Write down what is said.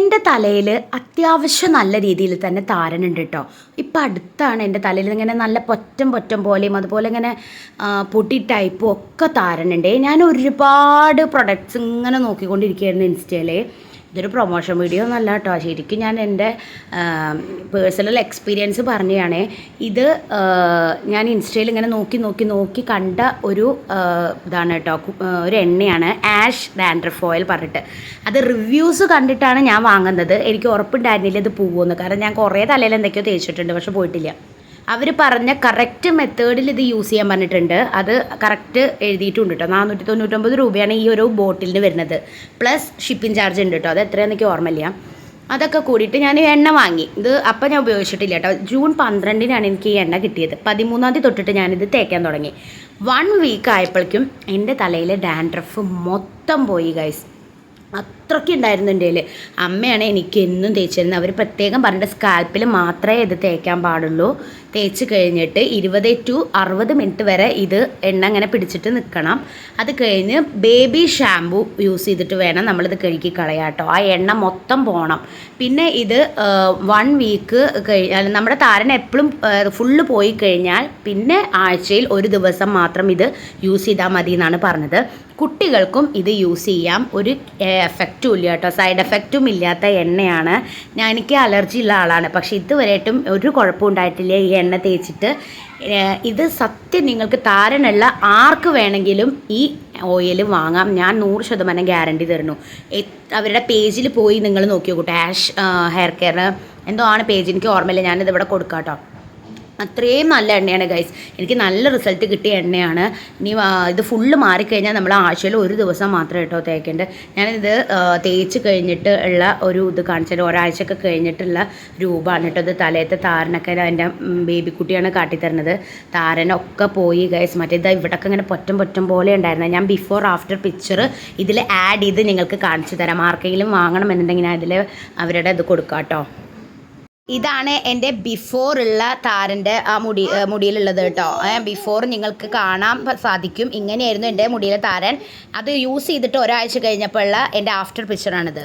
എൻ്റെ തലയിൽ അത്യാവശ്യം നല്ല രീതിയിൽ തന്നെ താരനുണ്ട് കേട്ടോ. ഇപ്പം അടുത്താണ് എൻ്റെ തലയിൽ ഇങ്ങനെ നല്ല പൊറ്റം പൊറ്റം പോലെയും അതുപോലെ ഇങ്ങനെ പൊടി ടൈപ്പും ഒക്കെ താരനുണ്ട്. ഞാൻ ഒരുപാട് പ്രൊഡക്ട്സ് ഇങ്ങനെ നോക്കിക്കൊണ്ടിരിക്കുകയായിരുന്നു ഇൻസ്റ്റയിൽ. ഇതൊരു പ്രൊമോഷൻ വീഡിയോ ഒന്നല്ല കേട്ടോ, ശരിക്കും ഞാൻ എൻ്റെ പേഴ്സണൽ എക്സ്പീരിയൻസ് പറഞ്ഞതാണ്. ഇത് ഞാൻ ഇൻസ്റ്റയിൽ ഇങ്ങനെ നോക്കി കണ്ട ഒരു ഇതാണ് കേട്ടോ, ഒരു എണ്ണയാണ് ആഷ് ഡാൻഡ്രഫ് ഓയിൽ പറഞ്ഞിട്ട്. അത് റിവ്യൂസ് കണ്ടിട്ടാണ് ഞാൻ വാങ്ങുന്നത്. എനിക്ക് ഉറപ്പുണ്ടായിരുന്നില്ല ഇത് പോകുമെന്ന്, കാരണം ഞാൻ കുറേ തലയിൽ എന്തൊക്കെയോ തേച്ചിട്ടുണ്ട് പക്ഷെ പോയിട്ടില്ല. അവർ പറഞ്ഞ കറക്റ്റ് മെത്തേഡിൽ ഇത് യൂസ് ചെയ്യാൻ പറഞ്ഞിട്ടുണ്ട്. അത് കറക്റ്റ് എഴുതിയിട്ടുണ്ട് കേട്ടോ. 499 രൂപയാണ് ഈ ഒരു ബോട്ടിലിന് വരുന്നത്, പ്ലസ് ഷിപ്പിംഗ് ചാർജ് ഉണ്ട് കേട്ടോ. അത് എത്രയാണെന്ന് എനിക്ക് ഓർമ്മയില്ല. അതൊക്കെ കൂടിയിട്ട് ഞാൻ എണ്ണ വാങ്ങി. ഇത് അപ്പം ഞാൻ ഉപയോഗിച്ചിട്ടില്ല കേട്ടോ. ജൂൺ 12-നാണ് എനിക്ക് ഈ എണ്ണ കിട്ടിയത്. 13-ാം തീയതി തൊട്ടിട്ട് ഞാനിത് തേക്കാൻ തുടങ്ങി. 1 വീക്ക് ആയപ്പോഴേക്കും എൻ്റെ തലയിലെ ഡാൻഡ്രഫ് മൊത്തം പോയി ഗൈസ്. അത്രയ്ക്ക് ഉണ്ടായിരുന്നു എൻ്റെ കയ്യിൽ. അമ്മയാണ് എനിക്ക് എന്നും തേച്ചിരുന്നത്. അവർ പ്രത്യേകം പറഞ്ഞിട്ട് സ്കാൽപ്പിൽ മാത്രമേ ഇത് തേക്കാൻ പാടുള്ളൂ. തേച്ച് കഴിഞ്ഞിട്ട് 20 to 60 മിനിറ്റ് വരെ ഇത് എണ്ണ ഇങ്ങനെ പിടിച്ചിട്ട് നിൽക്കണം. അത് കഴിഞ്ഞ് ബേബി ഷാമ്പു യൂസ് ചെയ്തിട്ട് വേണം നമ്മളിത് കഴുകി കളയാം കേട്ടോ. ആ എണ്ണ മൊത്തം പോകണം. പിന്നെ ഇത് 1 വീക്ക് നമ്മുടെ താരൻ എപ്പോഴും ഫുള്ള് പോയി കഴിഞ്ഞാൽ പിന്നെ ആഴ്ചയിൽ 1 ദിവസം മാത്രം ഇത് യൂസ് ചെയ്താൽ മതി എന്നാണ് പറഞ്ഞത്. കുട്ടികൾക്കും ഇത് യൂസ് ചെയ്യാം. ഒരു എഫക്റ്റും ഇല്ല കേട്ടോ, സൈഡ് എഫക്റ്റും ഇല്ലാത്ത എണ്ണയാണ്. എനിക്ക് അലർജി ഉള്ള ആളാണ്, പക്ഷേ ഇതുവരെയായിട്ടും ഒരു കുഴപ്പം ഉണ്ടായിട്ടില്ല ഈ എണ്ണ തേച്ചിട്ട്. ഇത് സത്യം നിങ്ങൾക്ക് താരനുള്ള ആർക്ക് വേണമെങ്കിലും ഈ ഓയിൽ വാങ്ങാം. ഞാൻ 100% ഗ്യാരണ്ടി തരുന്നു. അവരുടെ പേജിൽ പോയി നിങ്ങൾ നോക്കി നോക്കൂ. ആഷ് ഹെയർ കെയർ എന്തോ ആണ് പേജ്, എനിക്ക് ഓർമ്മയില്ല. ഞാനിതിവിടെ കൊടുക്കാം കേട്ടോ. അത്രയും നല്ല എണ്ണയാണ് ഗൈസ്. എനിക്ക് നല്ല റിസൾട്ട് കിട്ടിയ എണ്ണയാണ്. ഇനി ഇത് ഫുള്ള് മാറിക്കഴിഞ്ഞാൽ നമ്മൾ ആഴ്ചയിൽ 1 ദിവസം മാത്രമേ കേട്ടോ തേക്കേണ്ടത്. ഞാനിത് തേച്ച് കഴിഞ്ഞിട്ട് ഉള്ള ഒരു ഇത് കാണിച്ചത് ഒരാഴ്ചയൊക്കെ കഴിഞ്ഞിട്ടുള്ള രൂപമാണ് കേട്ടോ. ഇത് തലയത്തെ താരനൊക്കെ എൻ്റെ ബേബിക്കുട്ടിയാണ് കാട്ടിത്തരുന്നത്. താരനൊക്കെ പോയി ഗൈസ്. മറ്റേത് ഇവിടെയൊക്കെ ഇങ്ങനെ പൊറ്റം പോലെ ഉണ്ടായിരുന്നത്. ഞാൻ ബിഫോർ ആഫ്റ്റർ പിക്ചർ ഇതിൽ ആഡ് ചെയ്ത് നിങ്ങൾക്ക് കാണിച്ചു തരാം. ആർക്കെങ്കിലും വാങ്ങണമെന്നുണ്ടെങ്കിൽ ഞാൻ ഇതിൽ അവരുടെ ഇത് കൊടുക്കാം കേട്ടോ. ഇതാണ് എൻ്റെ ബിഫോർ ഉള്ള താരൻ്റെ ആ മുടിയിലുള്ളത് കേട്ടോ. ബിഫോർ നിങ്ങൾക്ക് കാണാൻ സാധിക്കും. ഇങ്ങനെയായിരുന്നു എൻ്റെ മുടിയിലെ താരൻ. അത് യൂസ് ചെയ്തിട്ട് ഒരാഴ്ച കഴിഞ്ഞപ്പോൾ ഉള്ള എൻ്റെ ആഫ്റ്റർ പിക്ചറാണിത്.